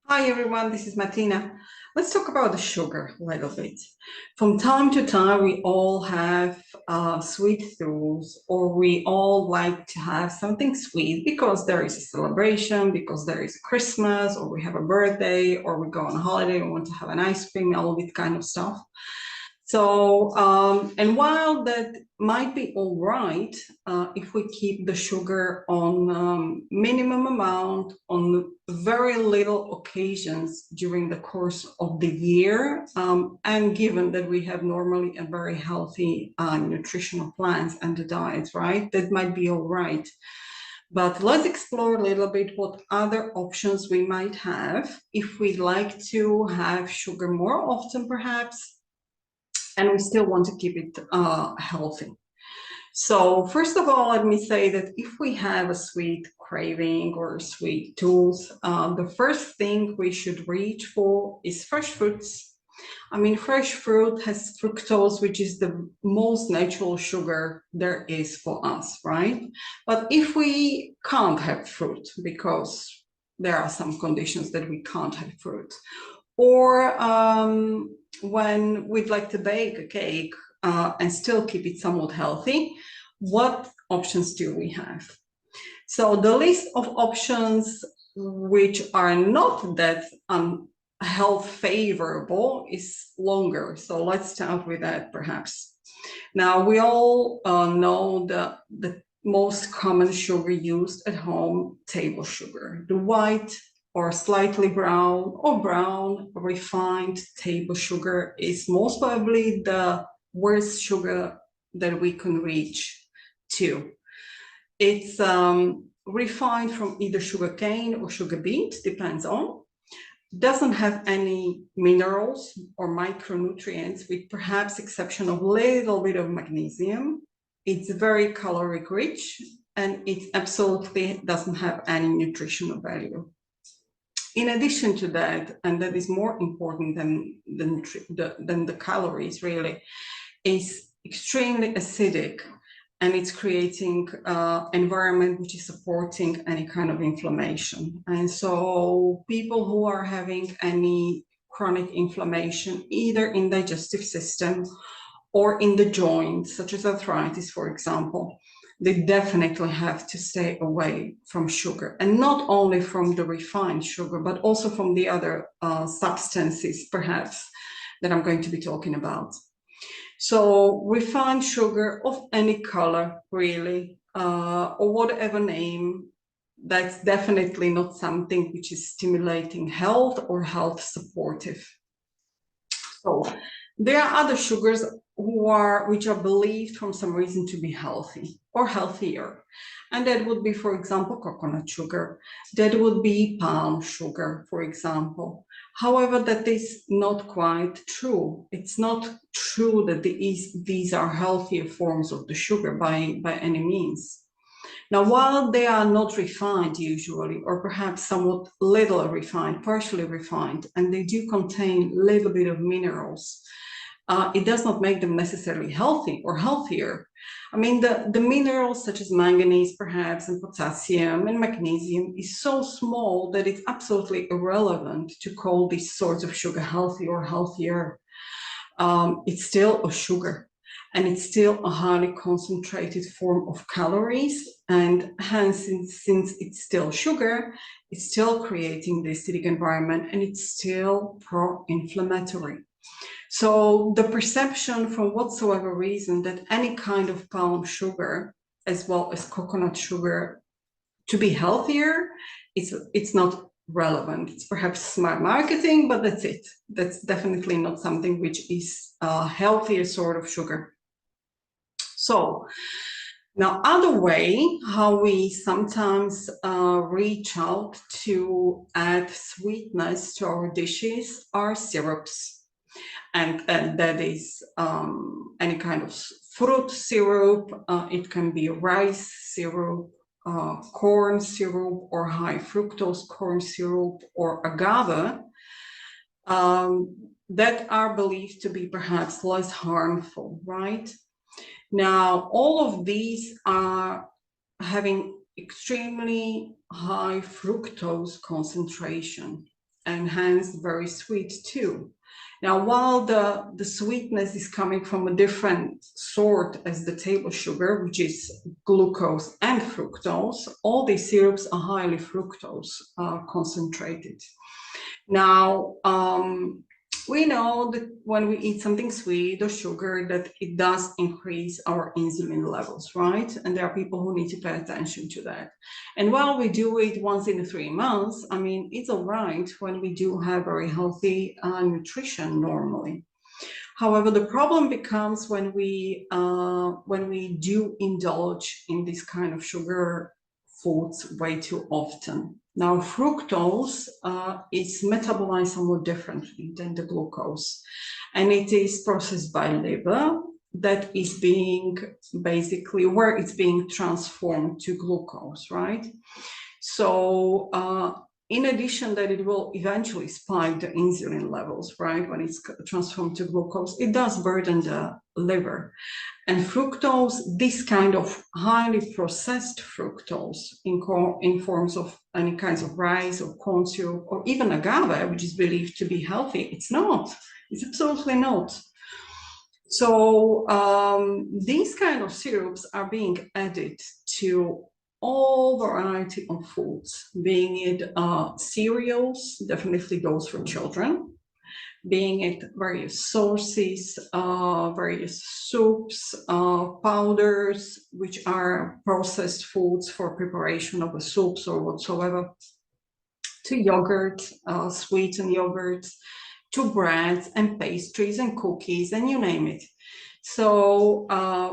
Hi everyone, this is Martina. Let's talk about the sugar a little bit. From time to time, we all have sweet tooths, or we all like to have something sweet because there is a celebration, because there is Christmas, or we have a birthday, or we go on a holiday and want to have an ice cream, all of this kind of stuff. So, and while that might be all right, if we keep the sugar on minimum amount on very little occasions during the course of the year, and given that we have normally a very healthy nutritional plans and the diets, right, that might be all right. But let's explore a little bit what other options we might have if we'd like to have sugar more often, perhaps, and we still want to keep it healthy. So first of all, let me say that if we have a sweet craving or a sweet tooth, the first thing we should reach for is fresh fruits. I mean, fresh fruit has fructose, which is the most natural sugar there is for us, right? But if we can't have fruit because there are some conditions that we can't have fruit, or when we'd like to bake a cake and still keep it somewhat healthy, what options do we have? So the list of options which are not that health favorable is longer. So let's start with that perhaps. Now we all know the most common sugar used at home, table sugar, the white or slightly brown or brown refined table sugar is most probably the worst sugar that we can reach to. It's refined from either sugar cane or sugar beet, depends on. Doesn't have any minerals or micronutrients, with perhaps exception of a little bit of magnesium. It's very caloric rich, and it absolutely doesn't have any nutritional value. In addition to that, and that is more important than the calories really, is extremely acidic, and it's creating environment which is supporting any kind of inflammation. And so people who are having any chronic inflammation, either in digestive system or in the joints, such as arthritis, for example, they definitely have to stay away from sugar, and not only from the refined sugar, but also from the other substances, perhaps, that I'm going to be talking about. So refined sugar of any color, really, or whatever name, that's definitely not something which is stimulating health or health supportive. So there are other sugars which are believed from some reason to be healthy or healthier. And that would be, for example, coconut sugar. That would be palm sugar, for example. However, that is not quite true. It's not true that these are healthier forms of the sugar by any means. Now, while they are not refined usually, or perhaps somewhat little refined, partially refined, and they do contain a little bit of minerals, it does not make them necessarily healthy or healthier. I mean, the minerals such as manganese, perhaps, and potassium and magnesium is so small that it's absolutely irrelevant to call these sorts of sugar healthy or healthier. It's still a sugar, and it's still a highly concentrated form of calories, and hence, since it's still sugar, it's still creating the acidic environment, and it's still pro-inflammatory. So the perception, from whatsoever reason, that any kind of palm sugar as well as coconut sugar to be healthier, it's not relevant. It's perhaps smart marketing, but that's it. That's definitely not something which is a healthier sort of sugar. So now, other way how we sometimes reach out to add sweetness to our dishes are syrups. And that is any kind of fruit syrup. It can be rice syrup, corn syrup, or high fructose corn syrup, or agave, that are believed to be perhaps less harmful, right? Now, all of these are having extremely high fructose concentration. and hence very sweet too. Now, while the sweetness is coming from a different sort as the table sugar, which is glucose and fructose, all these syrups are highly fructose concentrated. Now, we know that when we eat something sweet or sugar, that it does increase our insulin levels, right? And there are people who need to pay attention to that. And while we do it once in 3 months, I mean, it's all right when we do have very healthy nutrition normally. However, the problem becomes when we do indulge in this kind of sugar foods way too often. Now, fructose is metabolized somewhat differently than the glucose, and it is processed by liver. That is being basically where it's being transformed to glucose, right? So in addition that it will eventually spike the insulin levels, right, when it's transformed to glucose, it does burden the liver. And fructose, this kind of highly processed fructose in forms of any kinds of rice or corn syrup or even agave, which is believed to be healthy, it's not. It's absolutely not. So these kind of syrups are being added to all variety of foods, being it cereals, definitely goes for children, being it various sauces, various soups, powders, which are processed foods for preparation of the soups or whatsoever, to yogurt, sweetened yogurts, to breads and pastries and cookies, and you name it. So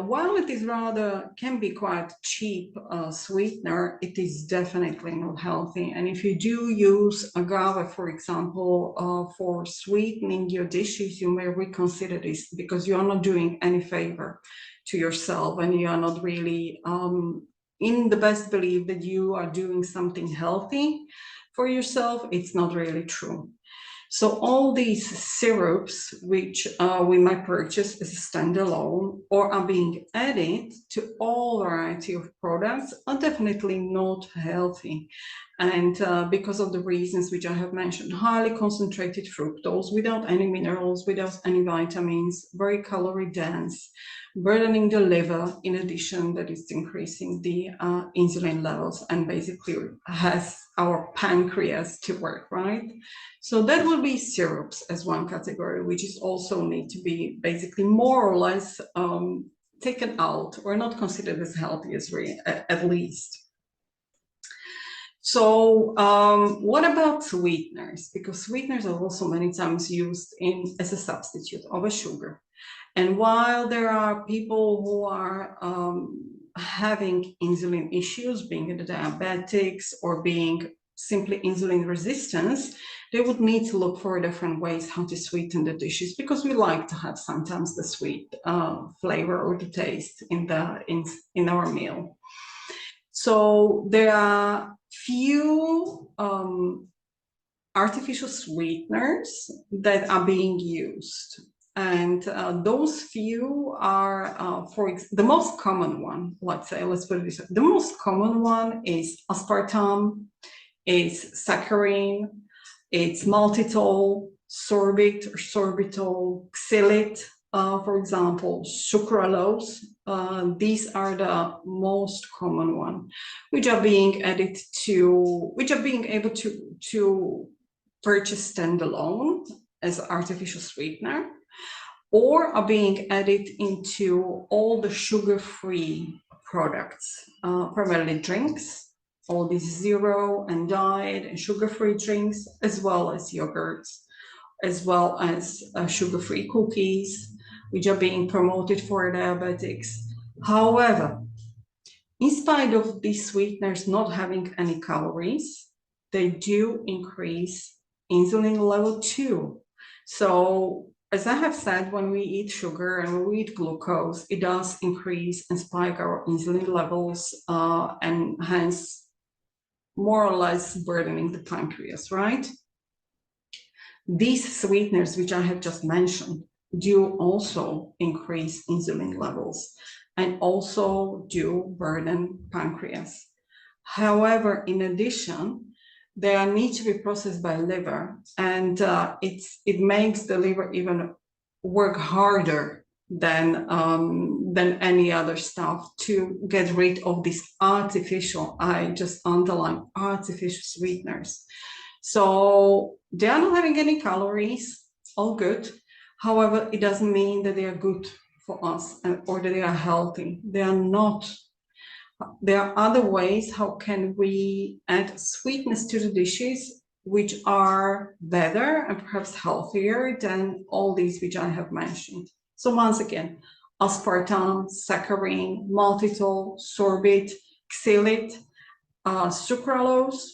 while it is rather can be quite cheap sweetener, it is definitely not healthy. And if you do use agave, for example, for sweetening your dishes, you may reconsider this, because you are not doing any favor to yourself, and you are not really in the best belief that you are doing something healthy for yourself. It's not really true. So all these syrups, which we might purchase as a standalone or are being added to all variety of products, are definitely not healthy. And because of the reasons which I have mentioned, highly concentrated fructose without any minerals, without any vitamins, very calorie dense, burdening the liver, in addition that it's increasing the insulin levels and basically has our pancreas to work, right? So that will be syrups as one category, which is also need to be basically more or less taken out or not considered as healthy as at least. So what about sweeteners? Because sweeteners are also many times used as a substitute of a sugar. And while there are people who are having insulin issues, being it diabetics or being simply insulin resistance, they would need to look for different ways how to sweeten the dishes, because we like to have sometimes the sweet flavor or the taste in our meal. So there are few artificial sweeteners that are being used. And those few are, the most common one, let's put it this way. The most common one is aspartame, is saccharin, it's maltitol, sorbit or sorbitol, xylite, for example, sucralose. These are the most common one, which are being added to, which are being able to purchase standalone as artificial sweetener, or are being added into all the sugar-free products, primarily drinks, all these zero and diet and sugar-free drinks, as well as yogurts, as well as sugar-free cookies, which are being promoted for diabetics. However, in spite of these sweeteners not having any calories, they do increase insulin level too. So as I have said, when we eat sugar and when we eat glucose, it does increase and spike our insulin levels and hence more or less burdening the pancreas, right? These sweeteners, which I have just mentioned, do also increase insulin levels and also do burden pancreas. However, in addition, they need to be processed by liver, and it makes the liver even work harder than any other stuff to get rid of these artificial, I just underline artificial sweeteners. So they are not having any calories, all good. However, it doesn't mean that they are good for us or that they are healthy. They are not. There are other ways how can we add sweetness to the dishes which are better and perhaps healthier than all these which I have mentioned. So once again, aspartame, saccharin, maltitol, sorbit, xylite, sucralose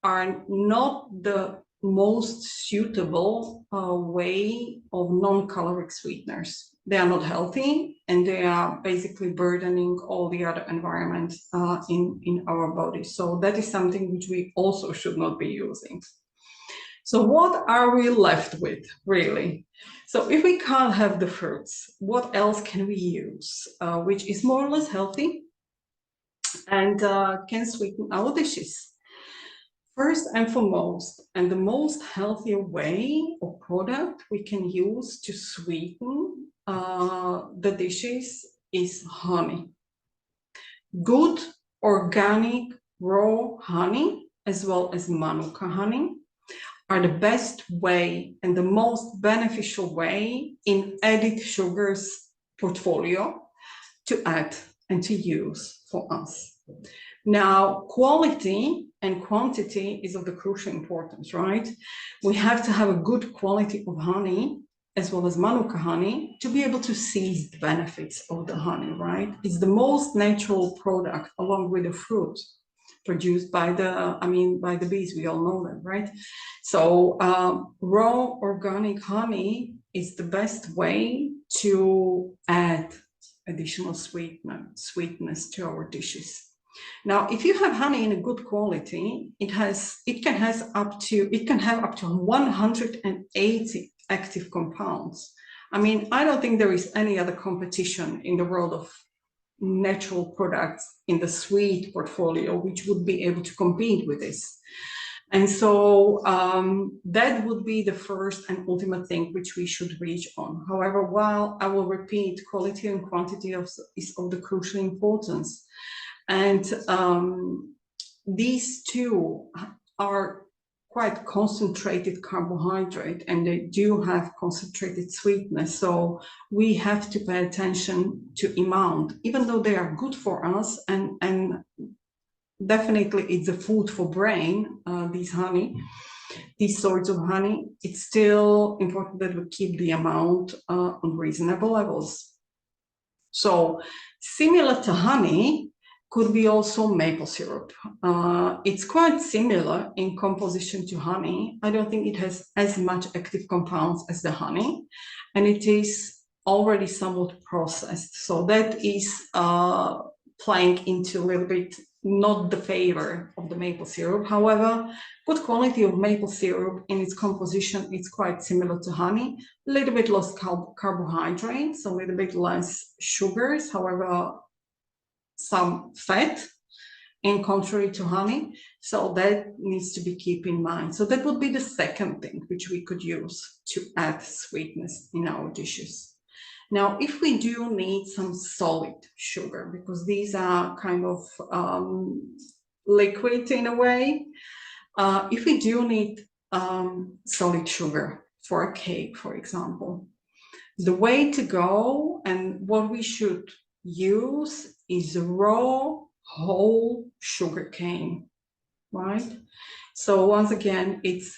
are not the most suitable way of non-caloric sweeteners. They are not healthy, and they are basically burdening all the other environments in our body. So that is something which we also should not be using. So what are we left with, really? So if we can't have the fruits, what else can we use, which is more or less healthy and can sweeten our dishes? First and foremost, and the most healthier way or product we can use to sweeten the dishes is honey. Good organic raw honey, as well as manuka honey, are the best way and the most beneficial way in added sugars portfolio to add and to use for us. Now, quality and quantity is of the crucial importance, right? We have to have a good quality of honey as well as manuka honey to be able to seize the benefits of the honey, right? It's the most natural product along with the fruit produced by the bees. We all know that, right? So raw organic honey is the best way to add additional sweetness to our dishes. Now, if you have honey in a good quality, it can have up to 180 active compounds. I mean, I don't think there is any other competition in the world of natural products in the sweet portfolio which would be able to compete with this. And so that would be the first and ultimate thing which we should reach on. However, while I will repeat, quality and quantity is of the crucial importance. And these two are quite concentrated carbohydrate, and they do have concentrated sweetness. So we have to pay attention to amount, even though they are good for us, and definitely it's a food for brain, these sorts of honey. It's still important that we keep the amount on reasonable levels. So similar to honey could be also maple syrup. It's quite similar in composition to honey. I don't think it has as much active compounds as the honey, and it is already somewhat processed. So that is playing into a little bit not the favor of the maple syrup. However, good quality of maple syrup in its composition is quite similar to honey, a little bit less carbohydrates, a little bit less sugars, however, some fat, in contrary to honey. So that needs to be kept in mind. So that would be the second thing which we could use to add sweetness in our dishes. Now, if we do need some solid sugar, because these are kind of liquid in a way, if we do need solid sugar for a cake, for example, the way to go and what we should use is raw whole sugar cane, right? So once again, it's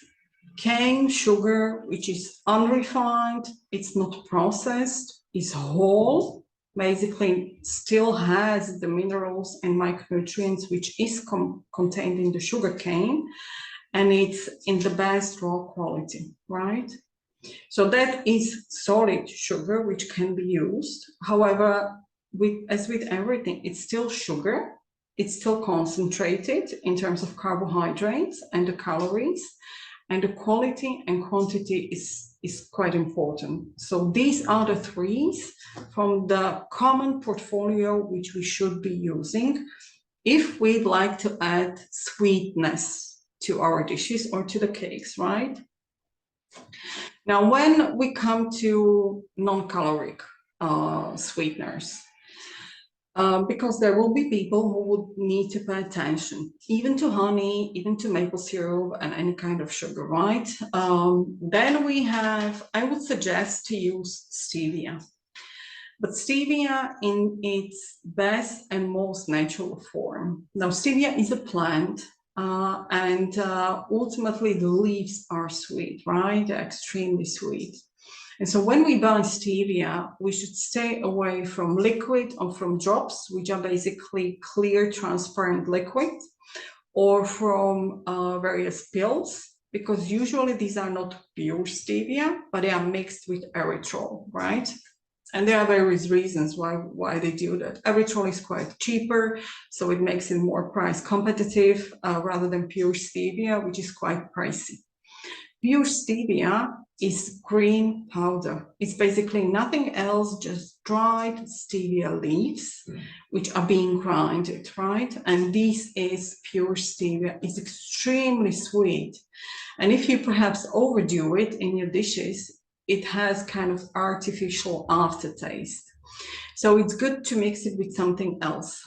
cane sugar, which is unrefined, it's not processed, it's whole, basically still has the minerals and micronutrients which is contained in the sugar cane, and it's in the best raw quality, right? So that is solid sugar which can be used. However, as with everything, it's still sugar. It's still concentrated in terms of carbohydrates and the calories, and the quality and quantity is quite important. So these are the threes from the common portfolio which we should be using if we'd like to add sweetness to our dishes or to the cakes, right? Now, when we come to non-caloric sweeteners, because there will be people who would need to pay attention, even to honey, even to maple syrup and any kind of sugar, right? Then we have, I would suggest to use stevia. But stevia in its best and most natural form. Now, stevia is a plant, and ultimately the leaves are sweet, right? They're extremely sweet. And so when we buy stevia, we should stay away from liquid or from drops, which are basically clear, transparent liquid, or from various pills, because usually these are not pure stevia, but they are mixed with erythritol, right? And there are various reasons why they do that. Erythritol is quite cheaper, so it makes it more price competitive rather than pure stevia, which is quite pricey. Pure stevia is green powder. It's basically nothing else, just dried stevia leaves, which are being grinded, right? And this is pure stevia. It's extremely sweet. And if you perhaps overdo it in your dishes, it has kind of artificial aftertaste. So it's good to mix it with something else.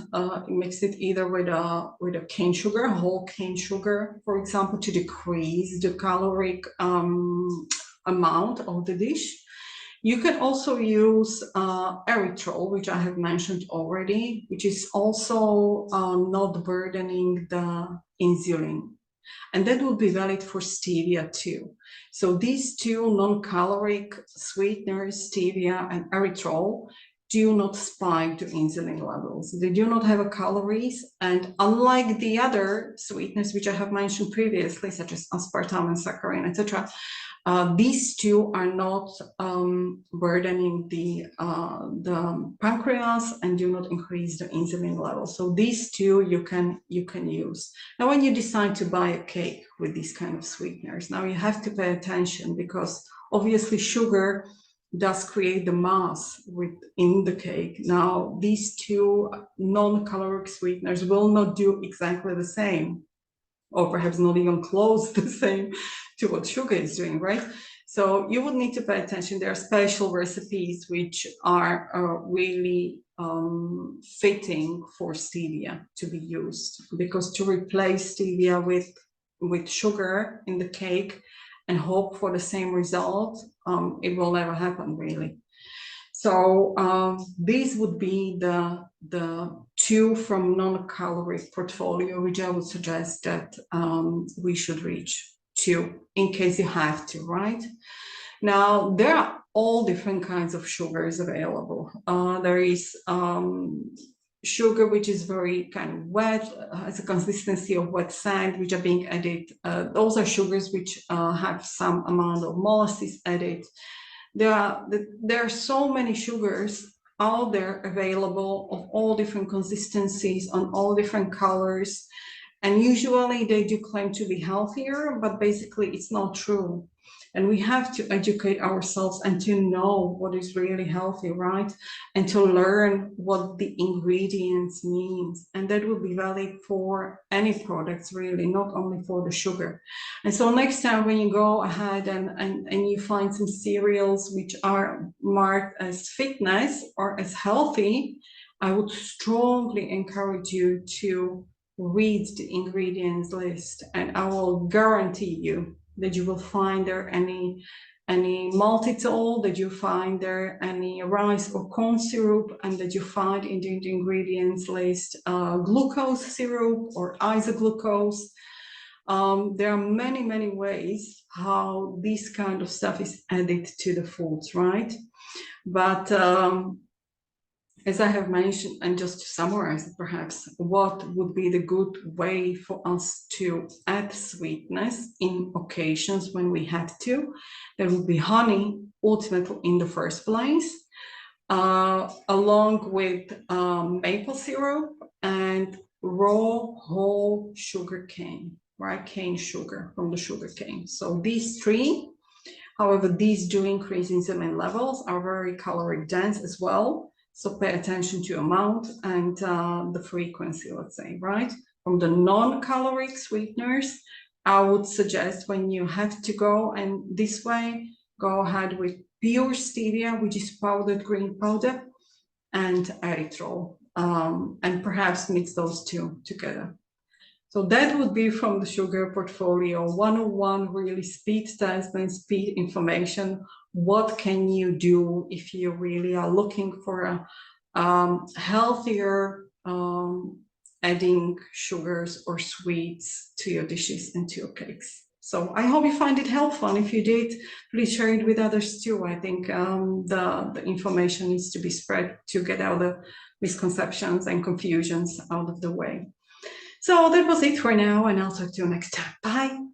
Mix it either with a cane sugar, whole cane sugar, for example, to decrease the caloric amount of the dish. You can also use erythritol, which I have mentioned already, which is also not burdening the insulin. And that will be valid for stevia too. So these two non-caloric sweeteners, stevia and erythritol, do not spike the insulin levels. They do not have a calories, and unlike the other sweeteners which I have mentioned previously, such as aspartame and saccharin, etc., these two are not burdening the pancreas and do not increase the insulin level. So these two you can use. Now, when you decide to buy a cake with these kind of sweeteners, now you have to pay attention, because obviously sugar does create the mass within the cake. Now, these two non-caloric sweeteners will not do exactly the same, or perhaps not even close the same to what sugar is doing, right? So you would need to pay attention. There are special recipes which are really fitting for stevia to be used, because to replace stevia with sugar in the cake and hope for the same result, it will never happen, really. So these would be the two from non-caloric portfolio, which I would suggest that we should reach to, in case you have to, right? Now, there are all different kinds of sugars available. There is sugar which is very kind of wet, has a consistency of wet sand, which are being added. Those are sugars which have some amount of molasses added. There are so many sugars out there available of all different consistencies, on all different colors, and usually they do claim to be healthier, but basically it's not true. And we have to educate ourselves and to know what is really healthy, right? And to learn what the ingredients means. And that will be valid for any products, really, not only for the sugar. And so next time when you go ahead and you find some cereals which are marked as fitness or as healthy, I would strongly encourage you to read the ingredients list, and I will guarantee you that you will find there any maltitol, that you find there any rice or corn syrup, and that you find in the ingredients list glucose syrup or isoglucose. There are many ways how this kind of stuff is added to the foods, right? But as I have mentioned, and just to summarize perhaps, what would be the good way for us to add sweetness in occasions when we had to? There would be honey, ultimately in the first place, along with maple syrup and raw whole sugar cane, right? Cane sugar from the sugar cane. So these three, however, these do increase insulin levels, are very caloric dense as well. So pay attention to amount and the frequency, let's say, right? From the non-caloric sweeteners, I would suggest when you have to go and this way, go ahead with pure stevia, which is powdered green powder, and erythritol, and perhaps mix those two together. So that would be from the sugar portfolio 101, really speed test and speed information. What can you do if you really are looking for a healthier adding sugars or sweets to your dishes and to your cakes? So I hope you find it helpful. And if you did, please share it with others too. I think the information needs to be spread to get all the misconceptions and confusions out of the way. So that was it for now, and I'll talk to you next time. Bye.